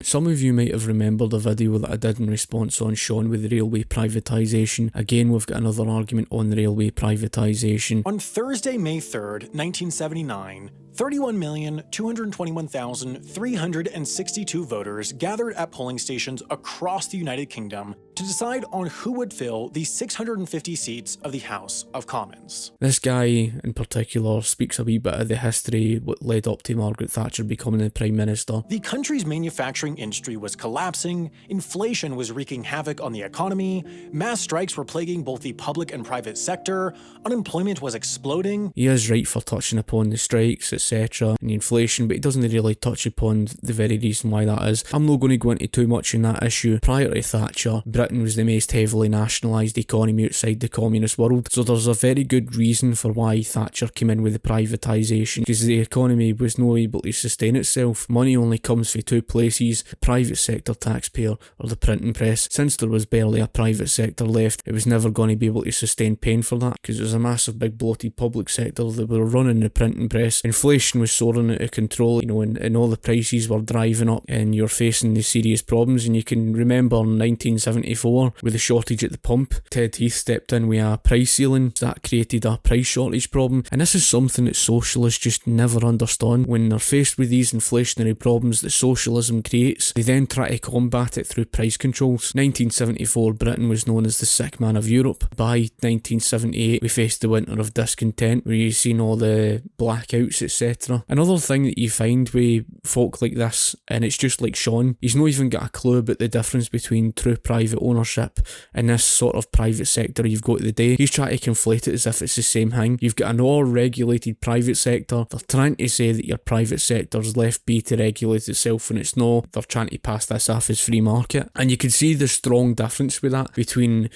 Some of you might have remembered a video that I did in response on Shaun with the railway privatisation. Again, we've got another argument on railway privatisation. On Thursday, May 3rd, 1979, 31,221,362 voters gathered at polling stations across the United Kingdom to decide on who would fill the 650 seats of the House of Commons. This guy in particular speaks a wee bit of the history what led up to Margaret Thatcher becoming the Prime Minister. The country's manufacturing industry was collapsing, inflation was wreaking havoc on the economy, mass strikes were plaguing both the public and private sector, unemployment was exploding. He is right for touching upon the strikes, etc. and the inflation, but he doesn't really touch upon the very reason why that is. I'm not going to go into too much in that issue. Prior to Thatcher, Britain was the most heavily nationalised economy outside the communist world, so there's a very good reason for why Thatcher came in with the privatisation, because the economy was not able to sustain itself. Money only comes from two places, the private sector taxpayer or the printing press. Since there was barely a private sector left, it was never going to be able to sustain paying for that, because it was a massive big bloated public sector that were running the printing press. Inflation was soaring out of control, and all the prices were driving up, and you're facing these serious problems. And you can remember in 1974 with the shortage at the pump, Ted Heath stepped in with a price ceiling that created a price shortage problem, and this is something that socialists just never understand. When they're faced with these inflationary problems that socialism creates, they then try to combat it through price controls. 1974, Britain was known as the sick man of Europe. By 1978, we faced the winter of discontent, where you've seen all the blackouts, etc. Another thing that you find with folk like this, and it's just like Shaun, he's not even got a clue about the difference between true private ownership and this sort of private sector you've got today. He's trying to conflate it as if it's the same thing. You've got an all-regulated private sector. They're trying to say that your private sector's left be to regulate itself when it's not. They're trying to pass this off as free market. And you can see the strong difference with that between,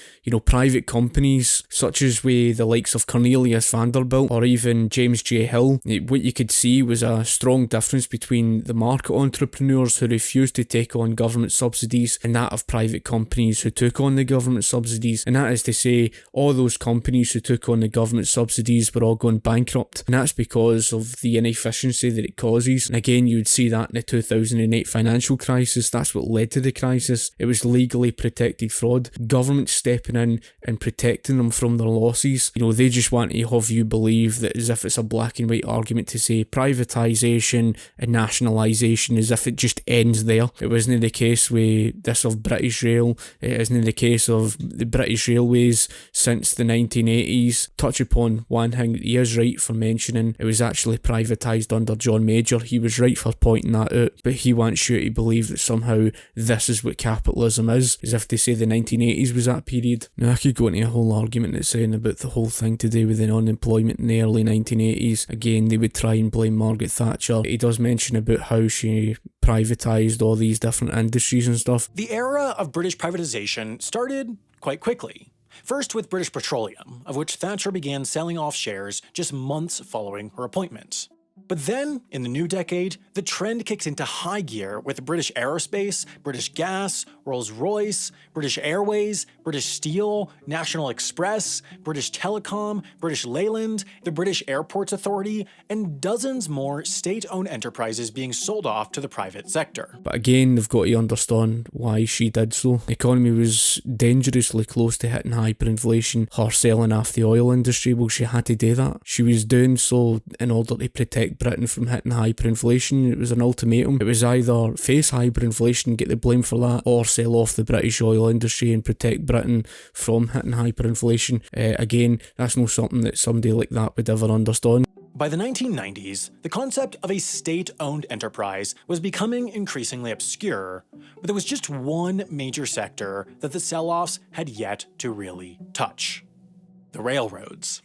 private companies such as with the likes of Cornelius Vanderbilt or even James J. Hill. What you could see was a strong difference between the market entrepreneurs who refused to take on government subsidies and that of private companies who took on the government subsidies. And that is to say, all those companies who took on the government subsidies were all going bankrupt, and that's because of the inefficiency that it causes. And again, you would see that in the 2008 financial crisis. That's what led to the crisis. It was legally protected fraud. Government stepping in and protecting them from their losses. They just want to have you believe that as if it's a black and white argument to say privatisation and nationalisation as if it just ends there. It wasn't the case with this of British Rail. It isn't the case of the British Railways since the 1980s. Touch upon one thing that he is right for mentioning. It was actually privatised under John Major. He was right for pointing that out, but he wants you to believe that somehow this is what capitalism is, as if to say the 1980s was that period. Now I could go into a whole argument that's saying about the whole thing to do with the unemployment in the early 1980s. Again, they would try and blame Margaret Thatcher. He does mention about how she privatised all these different industries and stuff. The era of British privatisation started quite quickly. First with British Petroleum, of which Thatcher began selling off shares just months following her appointment. But then, in the new decade, the trend kicks into high gear with British Aerospace, British Gas, Rolls-Royce, British Airways, British Steel, National Express, British Telecom, British Leyland, the British Airports Authority, and dozens more state-owned enterprises being sold off to the private sector. But again, they've got to understand why she did so. The economy was dangerously close to hitting hyperinflation. Her selling off the oil industry, well, she had to do that. She was doing so in order to protect Britain from hitting hyperinflation. It was an ultimatum. It was either face hyperinflation, get the blame for that, or sell off the British oil industry and protect Britain from hitting hyperinflation. Again, that's not something that somebody like that would ever understand. By the 1990s, the concept of a state-owned enterprise was becoming increasingly obscure, but there was just one major sector that the sell-offs had yet to really touch: the railroads.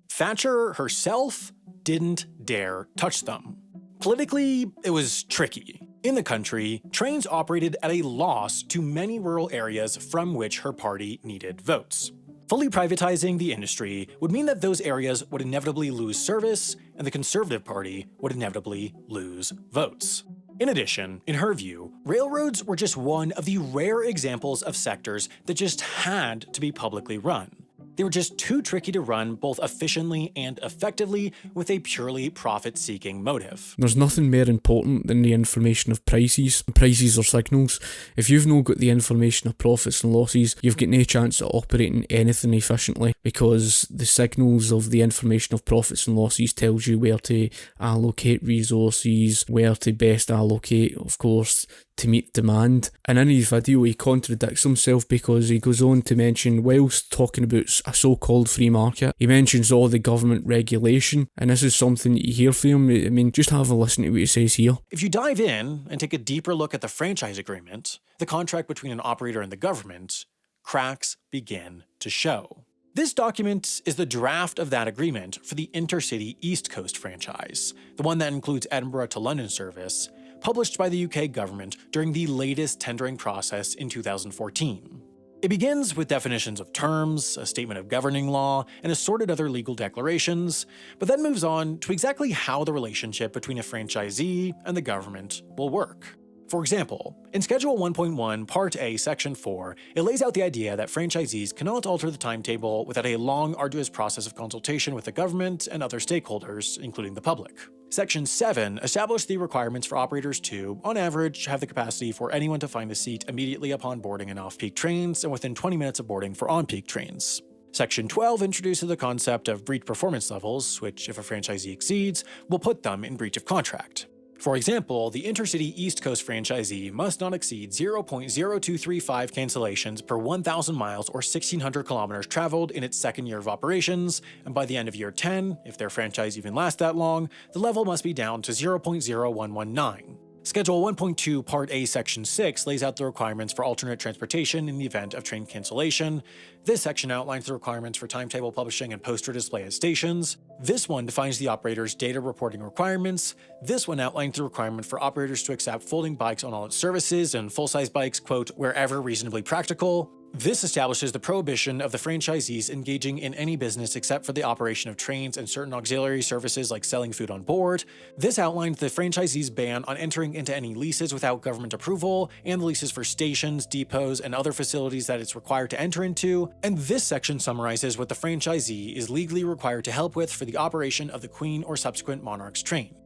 Thatcher herself didn't dare touch them. Politically, it was tricky. In the country, trains operated at a loss to many rural areas from which her party needed votes. Fully privatizing the industry would mean that those areas would inevitably lose service, and the Conservative Party would inevitably lose votes. In addition, in her view, railroads were just one of the rare examples of sectors that just had to be publicly run. They were just too tricky to run both efficiently and effectively with a purely profit-seeking motive. There's nothing more important than the information of prices. Prices are signals. If you've not got the information of profits and losses, you've got no chance of operating anything efficiently, because the signals of the information of profits and losses tells you where to allocate resources, where to best allocate, of course, to meet demand. And in his video he contradicts himself, because he goes on to mention, whilst talking about a so-called free market, he mentions all the government regulation, and this is something that you hear from him. I mean, just have a listen to what he says here. If you dive in and take a deeper look at the franchise agreement, the contract between an operator and the government, cracks begin to show. This document is the draft of that agreement for the Intercity East Coast franchise, the one that includes Edinburgh to London service, published by the UK government during the latest tendering process in 2014. It begins with definitions of terms, a statement of governing law, and assorted other legal declarations, but then moves on to exactly how the relationship between a franchisee and the government will work. For example, in Schedule 1.1, Part A, Section 4, it lays out the idea that franchisees cannot alter the timetable without a long, arduous process of consultation with the government and other stakeholders, including the public. Section 7 established the requirements for operators to, on average, have the capacity for anyone to find a seat immediately upon boarding in off-peak trains and within 20 minutes of boarding for on-peak trains. Section 12 introduces the concept of breach performance levels, which, if a franchisee exceeds, will put them in breach of contract. For example, the Intercity East Coast franchisee must not exceed 0.0235 cancellations per 1,000 miles or 1,600 kilometers traveled in its second year of operations, and by the end of year 10, if their franchise even lasts that long, the level must be down to 0.0119. Schedule 1.2 Part A Section 6 lays out the requirements for alternate transportation in the event of train cancellation. This section outlines the requirements for timetable publishing and poster display at stations. This one defines the operator's data reporting requirements. This one outlines the requirement for operators to accept folding bikes on all its services and full-size bikes, quote, wherever reasonably practical. This establishes the prohibition of the franchisees engaging in any business except for the operation of trains and certain auxiliary services like selling food on board. This outlines the franchisee's ban on entering into any leases without government approval, and the leases for stations, depots, and other facilities that it's required to enter into. And this section summarizes what the franchisee is legally required to help with for the operation of the Queen or subsequent monarch's train.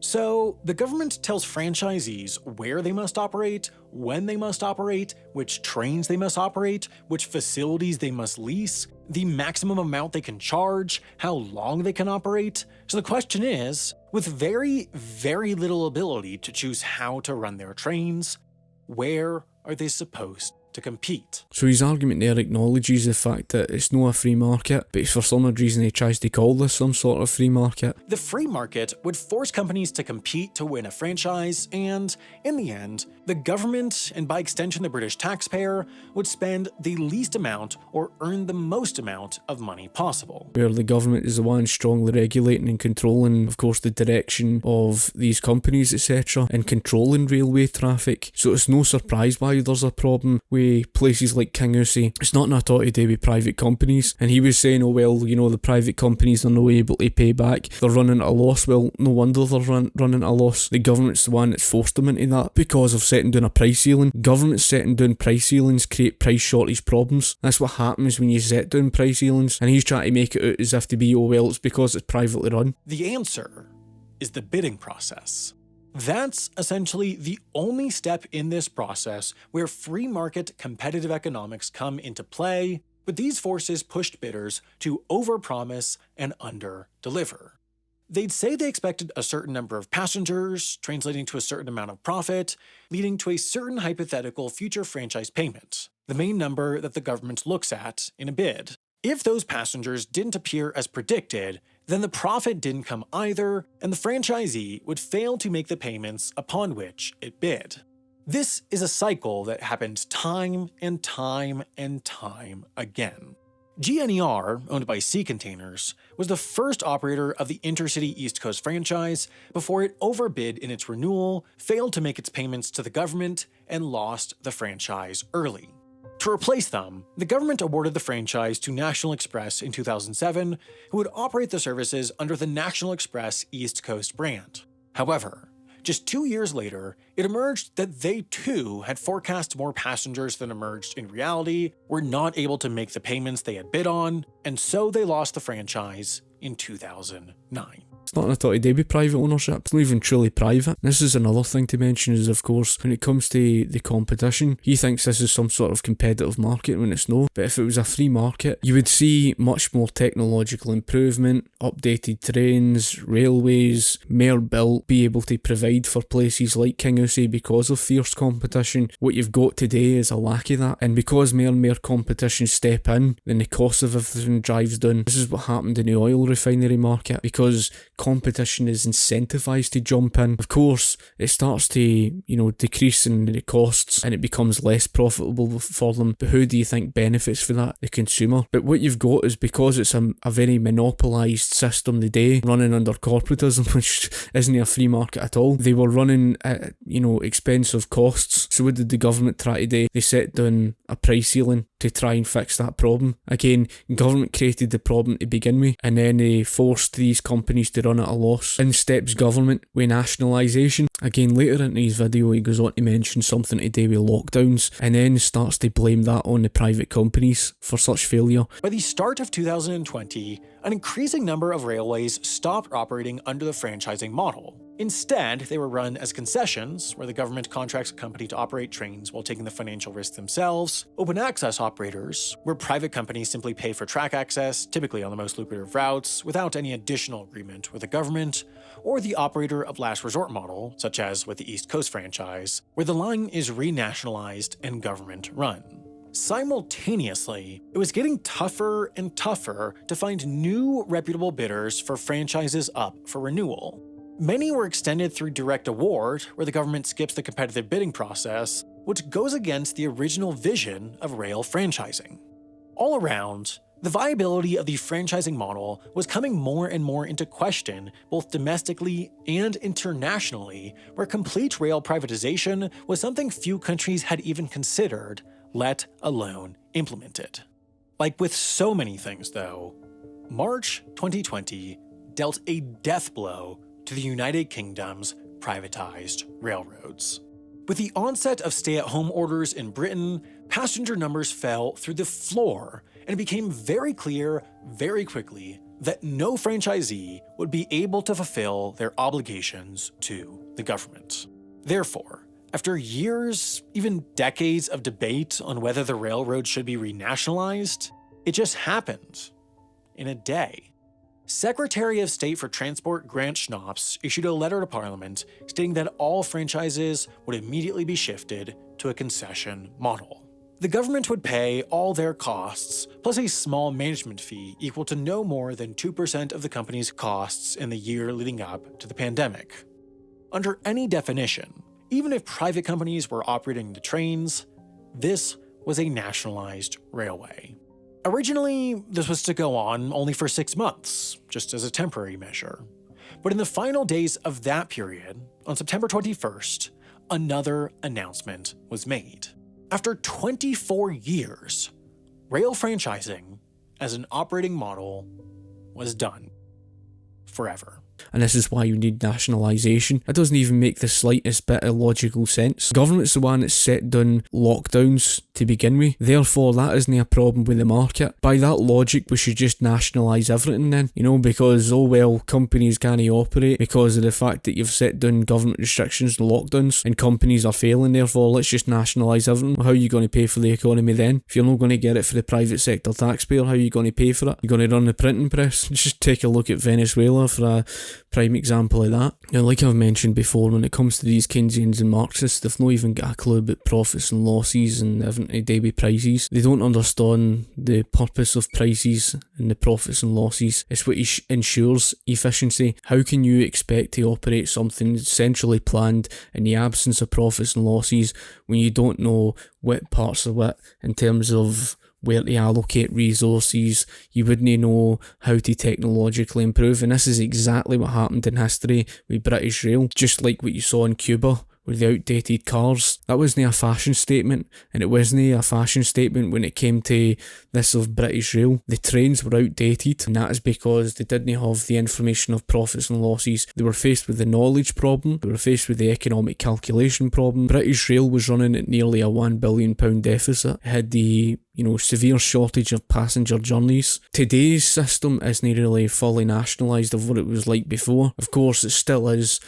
So, the government tells franchisees where they must operate, when they must operate, which trains they must operate, which facilities they must lease, the maximum amount they can charge, how long they can operate. So the question is, with very, very little ability to choose how to run their trains, where are they supposed to compete? So his argument there acknowledges the fact that it's not a free market, but for some odd reason he tries to call this some sort of free market. The free market would force companies to compete to win a franchise, and in the end, the government, and by extension the British taxpayer, would spend the least amount or earn the most amount of money possible. Where the government is the one strongly regulating and controlling, of course, the direction of these companies, etc., and controlling railway traffic. So it's no surprise why there's a problem with places like Kingussie. It's nothing at all to do with private companies. And he was saying, oh well, you know, the private companies are not able to pay back. They're running at a loss. Well, no wonder they're running at a loss. The government's the one that's forced them into that because of setting down a price ceiling. Governments setting down price ceilings create price shortage problems. That's what happens when you set down price ceilings. And he's trying to make it out as if to be, oh well, it's because it's privately run. The answer is the bidding process. That's essentially the only step in this process where free market competitive economics come into play, but these forces pushed bidders to overpromise and under-deliver. They'd say they expected a certain number of passengers, translating to a certain amount of profit, leading to a certain hypothetical future franchise payment, the main number that the government looks at in a bid. If those passengers didn't appear as predicted, then the profit didn't come either, and the franchisee would fail to make the payments upon which it bid. This is a cycle that happened time and time and time again. GNER, owned by Sea Containers, was the first operator of the Intercity East Coast franchise before it overbid in its renewal, failed to make its payments to the government, and lost the franchise early. To replace them, the government awarded the franchise to National Express in 2007, who would operate the services under the National Express East Coast brand. However, Just 2 years later, it emerged that they too had forecast more passengers than emerged in reality, were not able to make the payments they had bid on, and so they lost the franchise in 2009. It's not at all today with private ownership. It's not even truly private. This is another thing to mention is, of course, when it comes to the competition, he thinks this is some sort of competitive market when it's no. But if it was a free market, you would see much more technological improvement, updated trains, railways, more built, be able to provide for places like Kingussie because of fierce competition. What you've got today is a lack of that. And because more and more competition step in, then the cost of everything drives down. This is what happened in the oil refinery market, because competition is incentivized to jump in. Of course, it starts to, decrease in the costs and it becomes less profitable for them. But who do you think benefits for that? The consumer. But what you've got is, because it's a very monopolised system today, running under corporatism, which isn't a free market at all, they were running at, expensive costs. So what did the government try to do? They set down a price ceiling to try and fix that problem. Again, government created the problem to begin with, and then they forced these companies to run at a loss. In steps government with nationalisation. Again, later in his video, he goes on to mention something to do with lockdowns, and then starts to blame that on the private companies for such failure. By the start of 2020, an increasing number of railways stopped operating under the franchising model. Instead, they were run as concessions, where the government contracts a company to operate trains while taking the financial risk themselves, open access operators, where private companies simply pay for track access, typically on the most lucrative routes, without any additional agreement with the government, or the operator of last resort model, such as with the East Coast franchise, where the line is renationalized and government-run. Simultaneously, it was getting tougher and tougher to find new reputable bidders for franchises up for renewal. Many were extended through direct award, where the government skips the competitive bidding process, which goes against the original vision of rail franchising. All around, the viability of the franchising model was coming more and more into question, both domestically and internationally, where complete rail privatization was something few countries had even considered, let alone implemented. Like with so many things though, March 2020 dealt a death blow to the United Kingdom's privatized railroads. With the onset of stay-at-home orders in Britain, passenger numbers fell through the floor, and it became very clear very quickly that no franchisee would be able to fulfill their obligations to the government. Therefore, after years, even decades of debate on whether the railroad should be renationalized, it just happened in a day. Secretary of State for Transport Grant Schnapps issued a letter to Parliament stating that all franchises would immediately be shifted to a concession model. The government would pay all their costs, plus a small management fee equal to no more than 2% of the company's costs in the year leading up to the pandemic. Under any definition, even if private companies were operating the trains, this was a nationalized railway. Originally, this was to go on only for 6 months, just as a temporary measure. But in the final days of that period, on September 21st, another announcement was made. After 24 years, rail franchising as an operating model was done forever. And this is why you need nationalisation. It doesn't even make the slightest bit of logical sense. Government's the one that set down lockdowns to begin with. Therefore, that isn't a problem with the market. By that logic, we should just nationalise everything then. Because, companies can't operate because of the fact that you've set down government restrictions and lockdowns, and companies are failing. Therefore, let's just nationalise everything. Well, how are you going to pay for the economy then? If you're not going to get it for the private sector taxpayer, how are you going to pay for it? You're going to run the printing press? Just take a look at Venezuela for a prime example of that. Now, like I've mentioned before, when it comes to these Keynesians and Marxists, they've not even got a clue about profits and losses and having to do with prices. They don't understand the purpose of prices and the profits and losses. It's what ensures efficiency. How can you expect to operate something centrally planned in the absence of profits and losses when you don't know what parts of it in terms of where to allocate resources? You wouldn't know how to technologically improve, and this is exactly what happened in history with British Rail, just like what you saw in Cuba with the outdated cars. That wasn't a fashion statement, and it wasn't a fashion statement when it came to this of British Rail. The trains were outdated, and that is because they didn't have the information of profits and losses. They were faced with the knowledge problem, they were faced with the economic calculation problem. British Rail was running at nearly a £1 billion deficit. It had the severe shortage of passenger journeys. Today's system isn't really fully nationalised of what it was like before. Of course, it still is,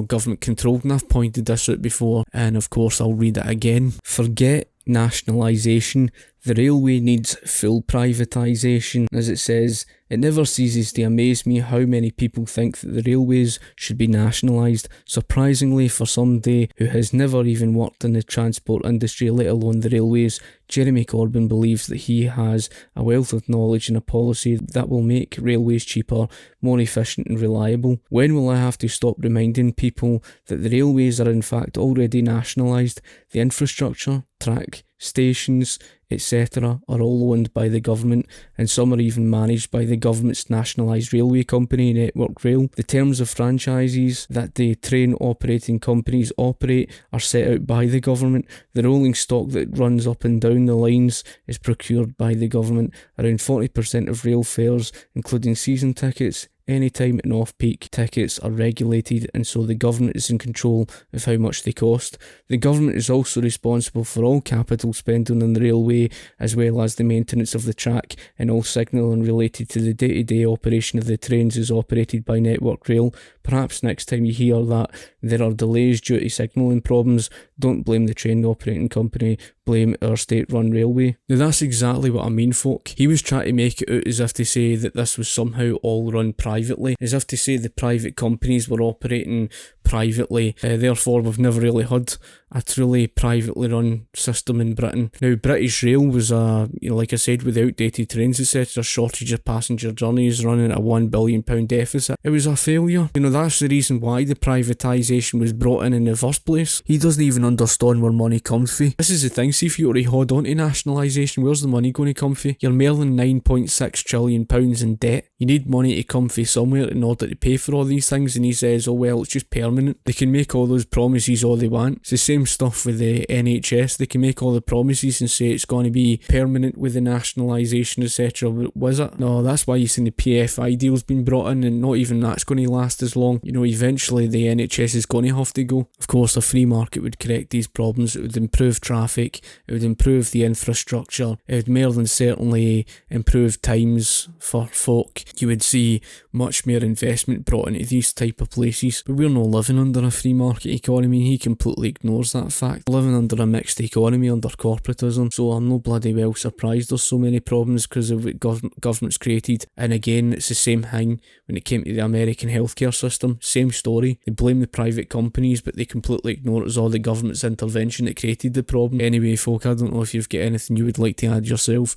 government controlled, and I've pointed this out before, and of course I'll read it again. Forget nationalisation. The railway needs full privatisation. As it says, it never ceases to amaze me how many people think that the railways should be nationalised. Surprisingly, for somebody who has never even worked in the transport industry, let alone the railways, Jeremy Corbyn believes that he has a wealth of knowledge and a policy that will make railways cheaper, more efficient and reliable. When will I have to stop reminding people that the railways are in fact already nationalised? The infrastructure, track, stations, etc. are all owned by the government, and some are even managed by the government's nationalised railway company, Network Rail. The terms of franchises that the train operating companies operate are set out by the government. The rolling stock that runs up and down the lines is procured by the government. Around 40% of rail fares, including season tickets, anytime and off-peak tickets, are regulated, and so the government is in control of how much they cost. The government is also responsible for all capital spending on the railway, as well as the maintenance of the track, and all signalling related to the day-to-day operation of the trains is operated by Network Rail. Perhaps next time you hear that there are delays due to signalling problems, don't blame the train operating company, blame our state-run railway. Now that's exactly what I mean, folk. He was trying to make it out as if to say that this was somehow all run privately, as if to say the private companies were operating privately, therefore we've never really had a truly privately run system in Britain. Now British Rail was like I said, with outdated trains etc, shortage of passenger journeys, running at a £1 billion deficit. It was a failure. That's the reason why the privatisation was brought in the first place. He doesn't even understand where money comes from. This is the thing, see if you were to hold on to nationalisation, where's the money going to come from? You're more than £9.6 trillion in debt. You need money to come from somewhere in order to pay for all these things, and he says, oh well, it's just permanent. They can make all those promises all they want. It's the same stuff with the NHS. They can make all the promises and say it's going to be permanent with the nationalisation etc, but was it? No, that's why you've seen the PFI deal's been brought in, and not even that's going to last as long. Eventually the NHS is going to have to go. Of course, a free market would correct these problems. It would improve traffic, it would improve the infrastructure, it would more than certainly improve times for folk. You would see much more investment brought into these type of places. But we're not living under a free market economy, and he completely ignores that fact. We're living under a mixed economy, under corporatism, so I'm no bloody well surprised there's so many problems because of what government's created. And again, it's the same thing when it came to the American healthcare system. Same story. They blame the private companies, but they completely ignore it as all the government's intervention that created the problem. Anyway, folk, I don't know if you've got anything you would like to add yourself.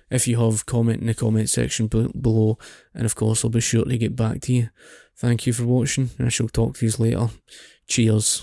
If you have, comment in the comment section below, and of course I'll be sure to get back to you. Thank you for watching, and I shall talk to you later. Cheers.